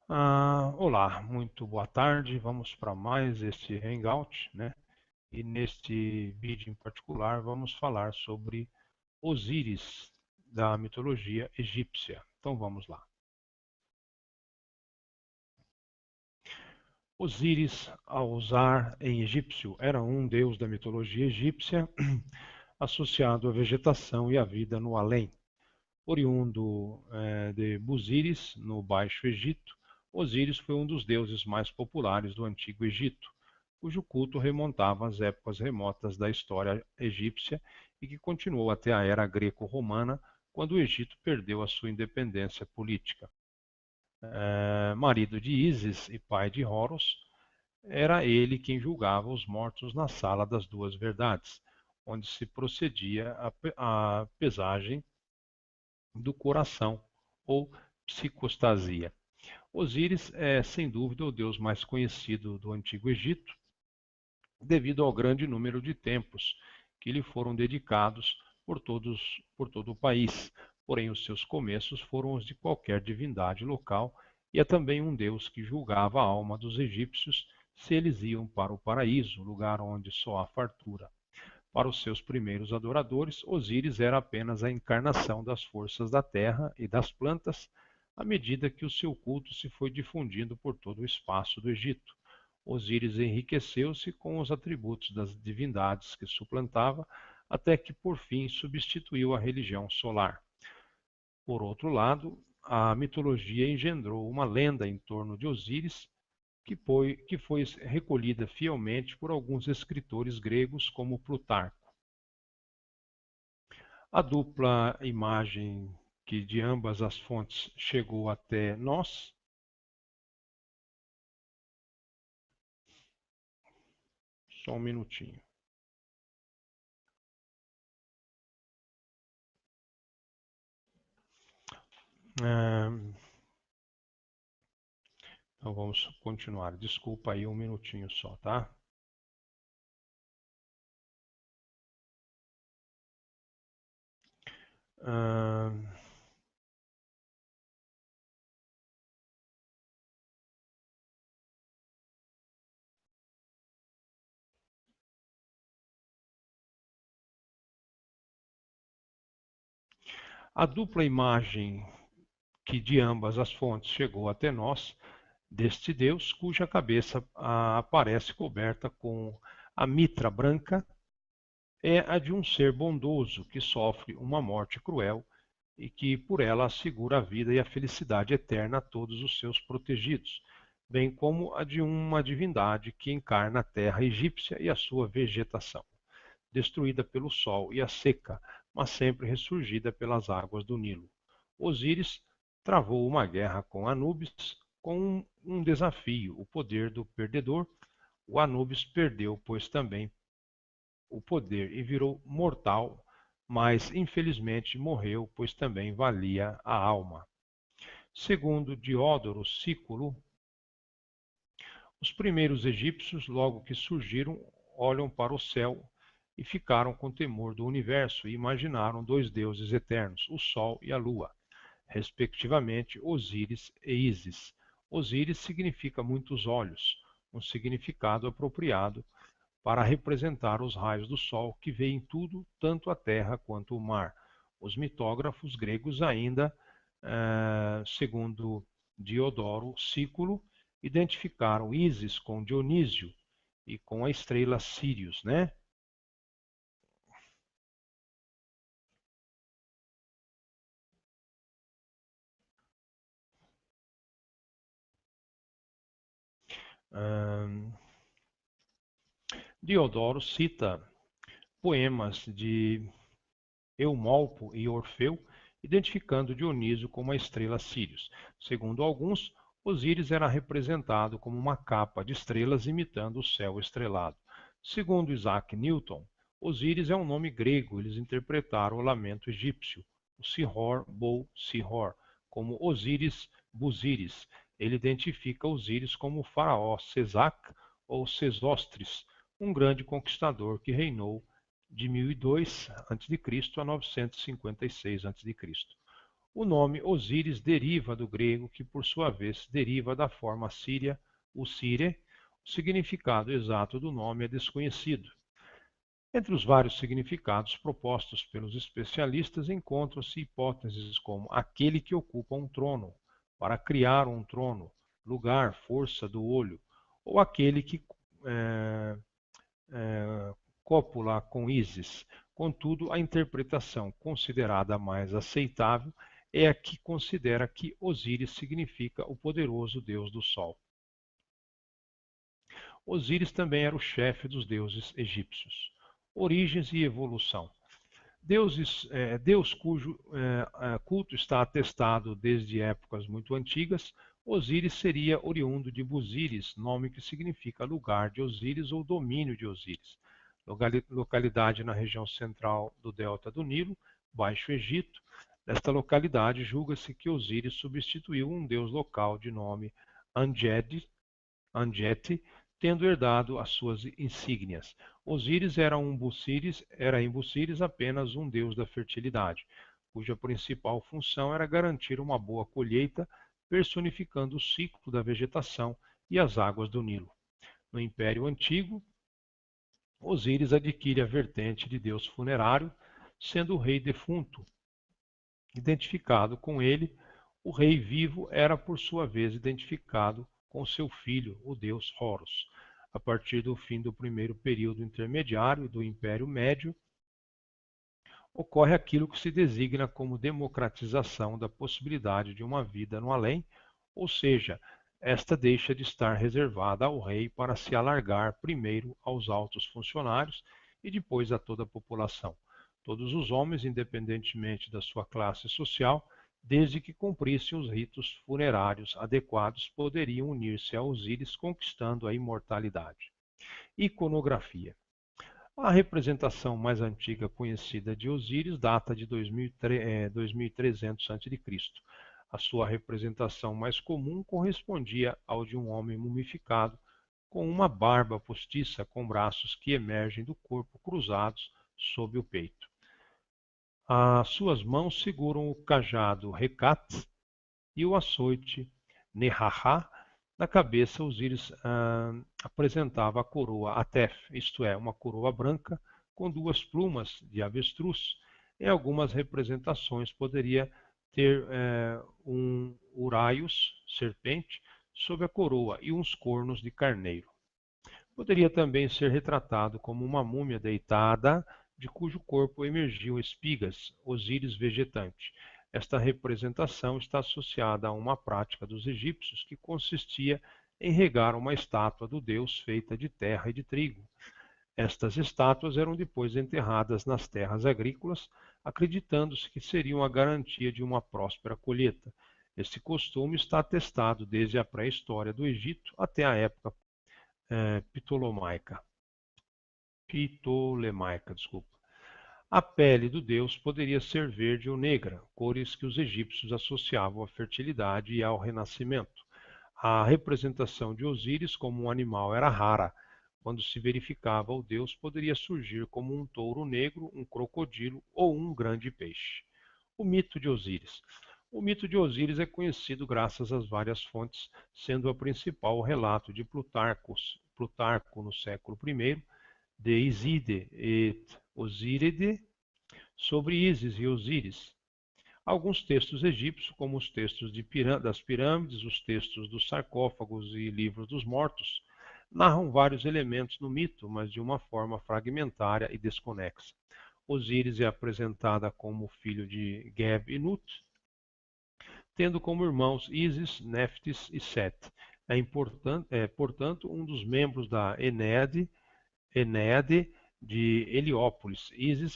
Olá, muito boa tarde. Vamos para mais este Hangout, né? E neste vídeo em particular vamos falar sobre Osíris da mitologia egípcia. Então vamos lá. Osíris, ao usar em egípcio, era um deus da mitologia egípcia associado à vegetação e à vida no além. Oriundo de Busíris, no Baixo Egito, Osíris foi um dos deuses mais populares do Antigo Egito, cujo culto remontava às épocas remotas da história egípcia e que continuou até a era greco-romana, quando o Egito perdeu a sua independência política. Marido de Ísis e pai de Horus, era ele quem julgava os mortos na Sala das Duas Verdades, onde se procedia a pesagem do coração, ou psicostasia. Osíris é, sem dúvida, o deus mais conhecido do Antigo Egito, devido ao grande número de templos que lhe foram dedicados por todo o país. Porém, os seus começos foram os de qualquer divindade local, e é também um deus que julgava a alma dos egípcios se eles iam para o paraíso, lugar onde só há fartura. Para os seus primeiros adoradores, Osíris era apenas a encarnação das forças da terra e das plantas, à medida que o seu culto se foi difundindo por todo o espaço do Egito. Osíris enriqueceu-se com os atributos das divindades que suplantava, até que por fim substituiu a religião solar. Por outro lado, a mitologia engendrou uma lenda em torno de Osíris, que foi recolhida fielmente por alguns escritores gregos como Plutarco. A dupla imagem que de ambas as fontes chegou até nós. Só um minutinho. Então vamos continuar. Desculpa aí um minutinho só, tá? A dupla imagem que de ambas as fontes chegou até nós, deste Deus, cuja cabeça aparece coberta com a mitra branca, é a de um ser bondoso que sofre uma morte cruel e que por ela assegura a vida e a felicidade eterna a todos os seus protegidos, bem como a de uma divindade que encarna a terra egípcia e a sua vegetação, destruída pelo sol e a seca, mas sempre ressurgida pelas águas do Nilo. Osíris travou uma guerra com Anubis com um desafio, o poder do perdedor. O Anubis perdeu, pois também o poder e virou mortal, mas infelizmente morreu, pois também valia a alma. Segundo Diodoro Sículo, os primeiros egípcios, logo que surgiram, olham para o céu e ficaram com temor do universo e imaginaram dois deuses eternos, o Sol e a Lua, respectivamente Osíris e Ísis. Osíris significa muitos olhos, um significado apropriado para representar os raios do Sol que veem tudo, tanto a terra quanto o mar. Os mitógrafos gregos ainda, segundo Diodoro Sículo, identificaram Ísis com Dionísio e com a estrela Sírius, né? Diodoro cita poemas de Eumolpo e Orfeu, identificando Dionísio como a estrela Sírius. Segundo alguns, Osíris era representado como uma capa de estrelas imitando o céu estrelado. Segundo Isaac Newton, Osíris é um nome grego, eles interpretaram o lamento egípcio, o Sihor Bou Sihor, como Osíris Busíris. Ele identifica Osíris como o faraó Sesac ou Sesostris, um grande conquistador que reinou de 1002 a.C. a 956 a.C. O nome Osíris deriva do grego, que por sua vez deriva da forma síria, Usire. O significado exato do nome é desconhecido. Entre os vários significados propostos pelos especialistas encontram-se hipóteses como aquele que ocupa um trono, para criar um trono, lugar, força do olho, ou aquele que é, cópula com Ísis. Contudo, a interpretação considerada mais aceitável é a que considera que Osíris significa o poderoso deus do sol. Osíris também era o chefe dos deuses egípcios. Origens e evolução. Deus cujo culto está atestado desde épocas muito antigas, Osíris seria oriundo de Busíris, nome que significa lugar de Osíris ou domínio de Osíris. Localidade na região central do delta do Nilo, Baixo Egito. Nesta localidade, julga-se que Osíris substituiu um deus local de nome Anjeti, tendo herdado as suas insígnias. Osíris era em Busíris apenas um deus da fertilidade, cuja principal função era garantir uma boa colheita, personificando o ciclo da vegetação e as águas do Nilo. No Império Antigo, Osíris adquire a vertente de deus funerário, sendo o rei defunto. Identificado com ele, o rei vivo era por sua vez identificado com seu filho, o deus Horus. A partir do fim do primeiro período intermediário do Império Médio, ocorre aquilo que se designa como democratização da possibilidade de uma vida no além, ou seja, esta deixa de estar reservada ao rei para se alargar primeiro aos altos funcionários e depois a toda a população. Todos os homens, independentemente da sua classe social, desde que cumprissem os ritos funerários adequados, poderiam unir-se a Osíris, conquistando a imortalidade. Iconografia. A representação mais antiga conhecida de Osíris data de 2300 a.C. A sua representação mais comum correspondia ao de um homem mumificado, com uma barba postiça com braços que emergem do corpo cruzados sob o peito. As suas mãos seguram o cajado Rekat e o açoite Nehaha. Na cabeça, Osíris apresentava a coroa Atef, isto é, uma coroa branca com duas plumas de avestruz. Em algumas representações poderia ter um uraios, serpente, sob a coroa e uns cornos de carneiro. Poderia também ser retratado como uma múmia deitada, de cujo corpo emergiam espigas, Osíris vegetante. Esta representação está associada a uma prática dos egípcios que consistia em regar uma estátua do deus feita de terra e de trigo. Estas estátuas eram depois enterradas nas terras agrícolas, acreditando-se que seriam a garantia de uma próspera colheita. Este costume está atestado desde a pré-história do Egito até a época ptolemaica. A pele do deus poderia ser verde ou negra, cores que os egípcios associavam à fertilidade e ao renascimento. A representação de Osíris como um animal era rara. Quando se verificava o deus, poderia surgir como um touro negro, um crocodilo ou um grande peixe. O mito de Osíris. O mito de Osíris é conhecido graças às várias fontes, sendo a principal o relato de Plutarco no século I, de Iside et Osírides, sobre Ísis e Osíris. Alguns textos egípcios, como os textos das pirâmides, os textos dos sarcófagos e livros dos mortos, narram vários elementos no mito, mas de uma forma fragmentária e desconexa. Osíris é apresentada como filho de Geb e Nut, tendo como irmãos Ísis, Néftis e Set. Portanto, um dos membros da Enéade de Heliópolis. Ísis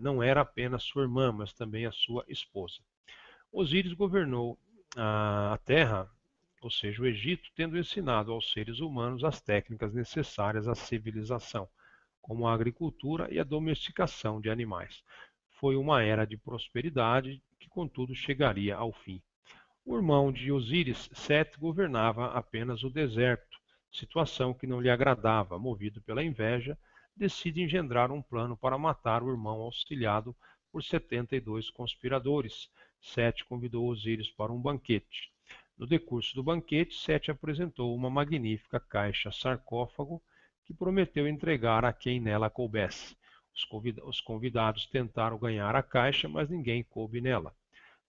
não era apenas sua irmã, mas também a sua esposa. Osíris governou a terra, ou seja, o Egito, tendo ensinado aos seres humanos as técnicas necessárias à civilização, como a agricultura e a domesticação de animais. Foi uma era de prosperidade que, contudo, chegaria ao fim. O irmão de Osíris, Set, governava apenas o deserto, situação que não lhe agradava. Movido pela inveja, decide engendrar um plano para matar o irmão, auxiliado por 72 conspiradores. Sete convidou Osíris para um banquete. No decurso do banquete, Sete apresentou uma magnífica caixa-sarcófago que prometeu entregar a quem nela coubesse. Os convidados tentaram ganhar a caixa, mas ninguém coube nela,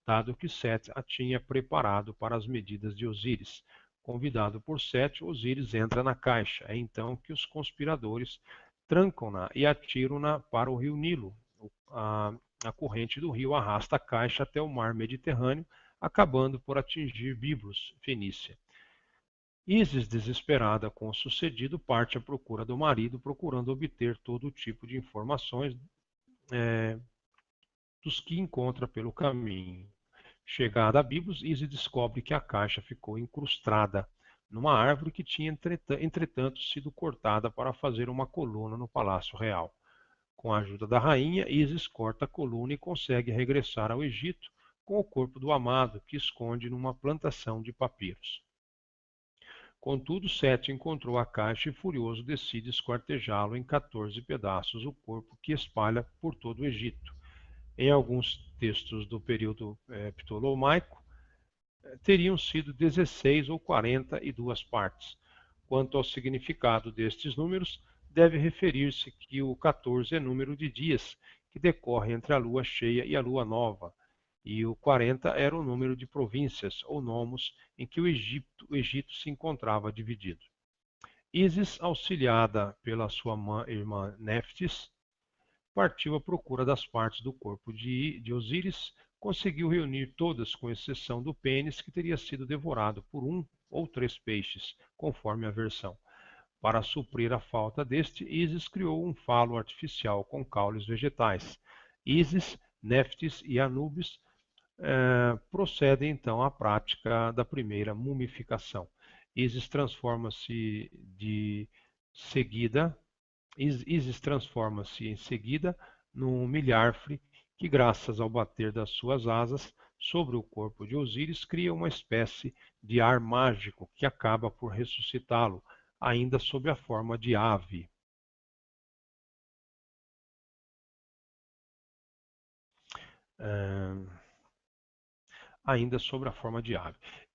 dado que Sete a tinha preparado para as medidas de Osíris. Convidado por Sete, Osíris entra na caixa. É então que os conspiradores trancam-na e atiram-na para o rio Nilo. A corrente do rio arrasta a caixa até o mar Mediterrâneo, acabando por atingir Biblos, Fenícia. Ísis, desesperada com o sucedido, parte à procura do marido, procurando obter todo tipo de informações dos que encontra pelo caminho. Chegada a Biblos, Ísis descobre que a caixa ficou incrustada numa árvore que tinha, entretanto, sido cortada para fazer uma coluna no Palácio Real. Com a ajuda da rainha, Ísis corta a coluna e consegue regressar ao Egito com o corpo do amado, que esconde numa plantação de papiros. Contudo, Sete encontrou a caixa e, furioso, decide esquartejá-lo em 14 pedaços, o corpo que espalha por todo o Egito. Em alguns textos do período ptolomaico, teriam sido 16 ou 42 partes. Quanto ao significado destes números, deve referir-se que o 14 é número de dias que decorre entre a lua cheia e a lua nova, e o 40 era o número de províncias ou nomos em que o Egito se encontrava dividido. Ísis, auxiliada pela sua irmã Neftis, partiu à procura das partes do corpo de Osíris, conseguiu reunir todas, com exceção do pênis, que teria sido devorado por um ou 3 peixes, conforme a versão. Para suprir a falta deste, Ísis criou um falo artificial com caules vegetais. Ísis, Neftis e Anubis procedem então à prática da primeira mumificação. Ísis transforma-se em seguida num milharfre que, graças ao bater das suas asas sobre o corpo de Osíris, cria uma espécie de ar mágico que acaba por ressuscitá-lo, ainda sob a forma de ave.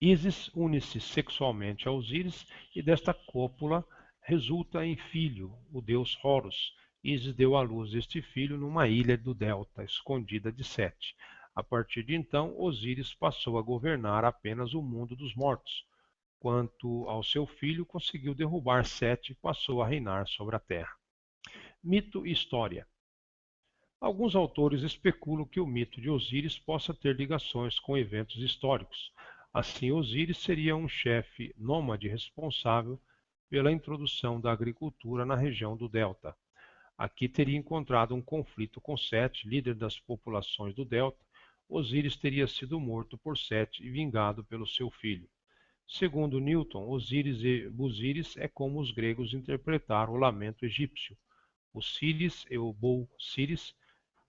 Ísis une-se sexualmente a Osíris e desta cópula resulta em filho, o deus Horus. Ísis deu à luz este filho numa ilha do delta, escondida de Sete. A partir de então, Osíris passou a governar apenas o mundo dos mortos. Quanto ao seu filho, conseguiu derrubar Sete e passou a reinar sobre a terra. Mito e história. Alguns autores especulam que o mito de Osíris possa ter ligações com eventos históricos. Assim, Osíris seria um chefe nômade responsável pela introdução da agricultura na região do Delta. Aqui teria encontrado um conflito com Sete, líder das populações do Delta. Osíris teria sido morto por Sete e vingado pelo seu filho. Segundo Newton, Osíris e Busíris é como os gregos interpretaram o lamento egípcio. Osíris e o Bou-Síris.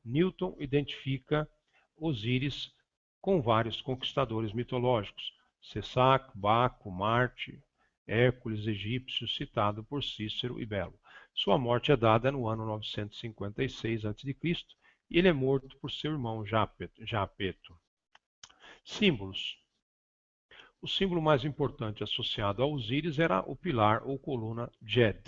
Newton identifica Osíris com vários conquistadores mitológicos, Sessac, Baco, Marte, Hércules egípcio, citado por Cícero e Belo. Sua morte é dada no ano 956 a.C. e ele é morto por seu irmão Japeto. Símbolos. O símbolo mais importante associado a Osíris era o pilar ou coluna Djed.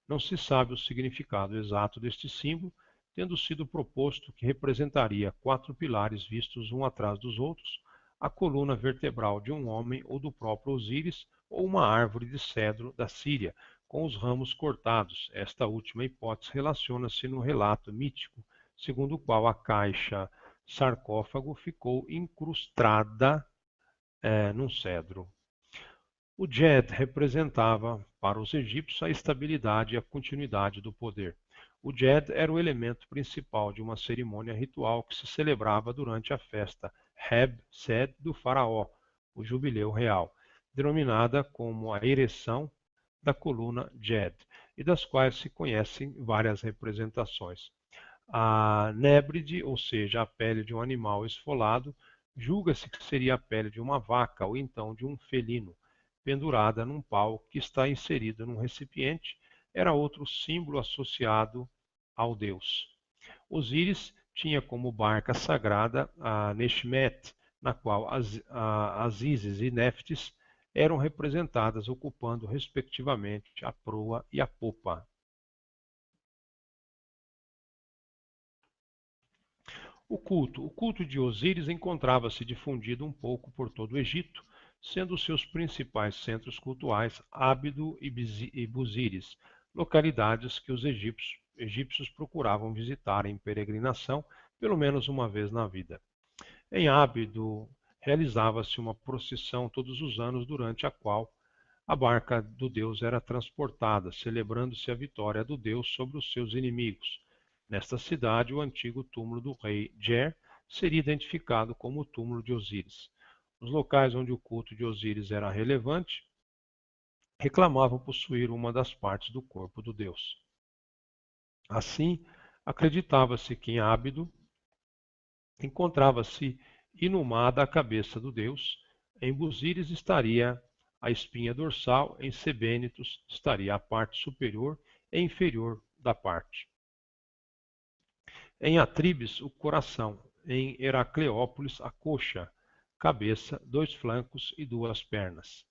Não se sabe o significado exato deste símbolo, tendo sido proposto que representaria 4 pilares vistos um atrás dos outros, a coluna vertebral de um homem ou do próprio Osíris, ou uma árvore de cedro da Síria, com os ramos cortados. Esta última hipótese relaciona-se no relato mítico, segundo o qual a caixa sarcófago ficou incrustada num cedro. O Djed representava para os egípcios a estabilidade e a continuidade do poder. O Djed era o elemento principal de uma cerimônia ritual que se celebrava durante a festa Heb-Sed do faraó, o jubileu real, denominada como a ereção da coluna Djed, e das quais se conhecem várias representações. A nébride, ou seja, a pele de um animal esfolado, julga-se que seria a pele de uma vaca ou então de um felino, pendurada num pau que está inserido num recipiente, era outro símbolo associado ao deus. Osíris tinha como barca sagrada a Neshmet, na qual as Ísis e Néftis eram representadas ocupando respectivamente a proa e a popa. O culto de Osíris encontrava-se difundido um pouco por todo o Egito, sendo seus principais centros cultuais Ábido e Busíris, localidades que os egípcios procuravam visitar em peregrinação pelo menos uma vez na vida. Em Ábido, realizava-se uma procissão todos os anos, durante a qual a barca do deus era transportada, celebrando-se a vitória do deus sobre os seus inimigos. Nesta cidade, o antigo túmulo do rei Ger seria identificado como o túmulo de Osíris. Os locais onde o culto de Osíris era relevante reclamavam possuir uma das partes do corpo do deus. Assim, acreditava-se que em Ábido encontrava-se inumada a cabeça do deus, em Busíris estaria a espinha dorsal, em Sebênitos estaria a parte superior e inferior da parte. Em Atribes, o coração, em Heracleópolis, a coxa, cabeça, dois flancos e duas pernas.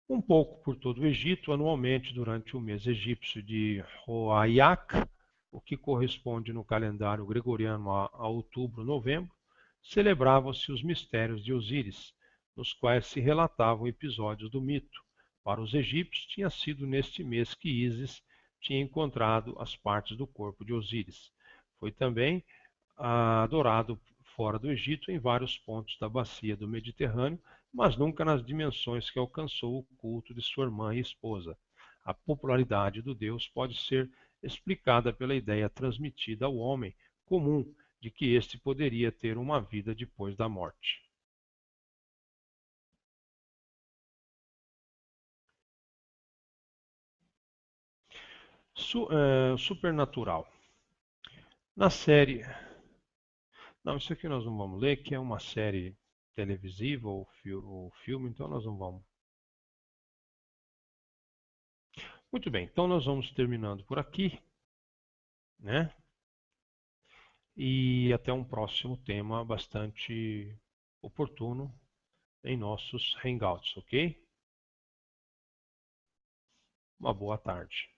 Um pouco por todo o Egito, anualmente durante o mês egípcio de Roaiac, o que corresponde no calendário gregoriano a outubro-novembro, celebravam-se os mistérios de Osíris, nos quais se relatavam episódios do mito. Para os egípcios, tinha sido neste mês que Ísis tinha encontrado as partes do corpo de Osíris. Foi também adorado fora do Egito em vários pontos da bacia do Mediterrâneo, mas nunca nas dimensões que alcançou o culto de sua irmã e esposa. A popularidade do deus pode ser explicada pela ideia transmitida ao homem comum de que este poderia ter uma vida depois da morte. Supernatural. Na série. Não, isso aqui nós não vamos ler, que é uma série televisiva ou filme, então nós não vamos. Muito bem, então nós vamos terminando por aqui, né? E até um próximo tema bastante oportuno em nossos hangouts, ok? Uma boa tarde.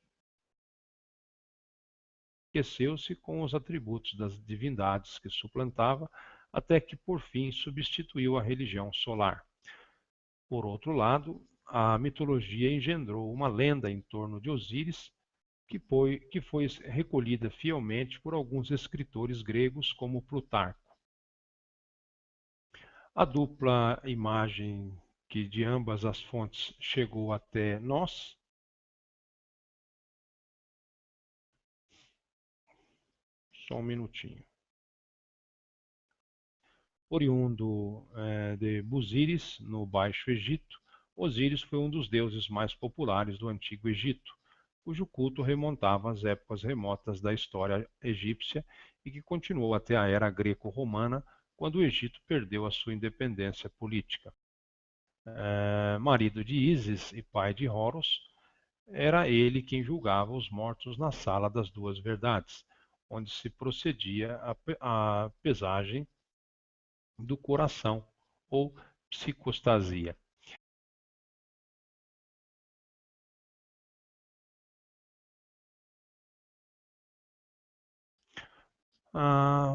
Esqueceu-se com os atributos das divindades que suplantava, até que por fim substituiu a religião solar. Por outro lado, a mitologia engendrou uma lenda em torno de Osíris, que foi recolhida fielmente por alguns escritores gregos, como Plutarco. A dupla imagem que de ambas as fontes chegou até nós, só um minutinho. Oriundo de Busíris, no Baixo Egito, Osíris foi um dos deuses mais populares do Antigo Egito, cujo culto remontava às épocas remotas da história egípcia e que continuou até a era greco-romana, quando o Egito perdeu a sua independência política. Marido de Ísis e pai de Horus, era ele quem julgava os mortos na Sala das Duas Verdades, onde se procedia a pesagem do coração, ou psicostasia.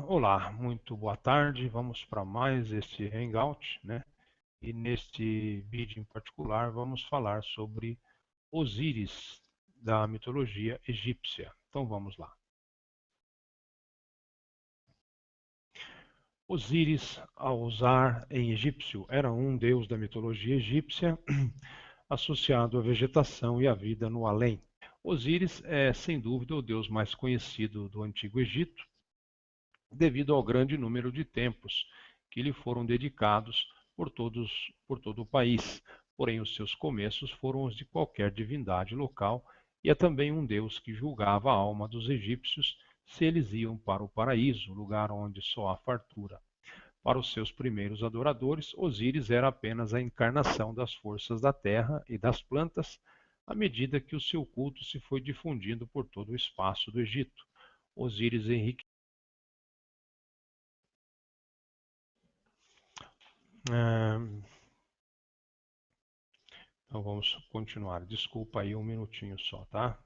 Olá, muito boa tarde. Vamos para mais este Hangout, né? E neste vídeo em particular vamos falar sobre Osíris da mitologia egípcia. Então vamos lá. Osíris, ao usar em egípcio, era um deus da mitologia egípcia associado à vegetação e à vida no além. Osíris é, sem dúvida, o deus mais conhecido do Antigo Egito, devido ao grande número de templos que lhe foram dedicados por todo o país. Porém, os seus começos foram os de qualquer divindade local, e é também um deus que julgava a alma dos egípcios se eles iam para o paraíso, lugar onde só há fartura. Para os seus primeiros adoradores, Osíris era apenas a encarnação das forças da terra e das plantas, à medida que o seu culto se foi difundindo por todo o espaço do Egito. Osíris Ahn, Então vamos continuar. Desculpa aí um minutinho só, tá?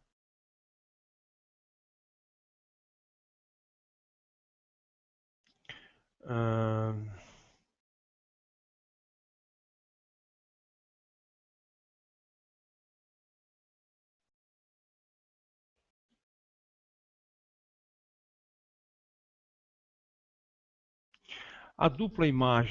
Ahn, A dupla imagem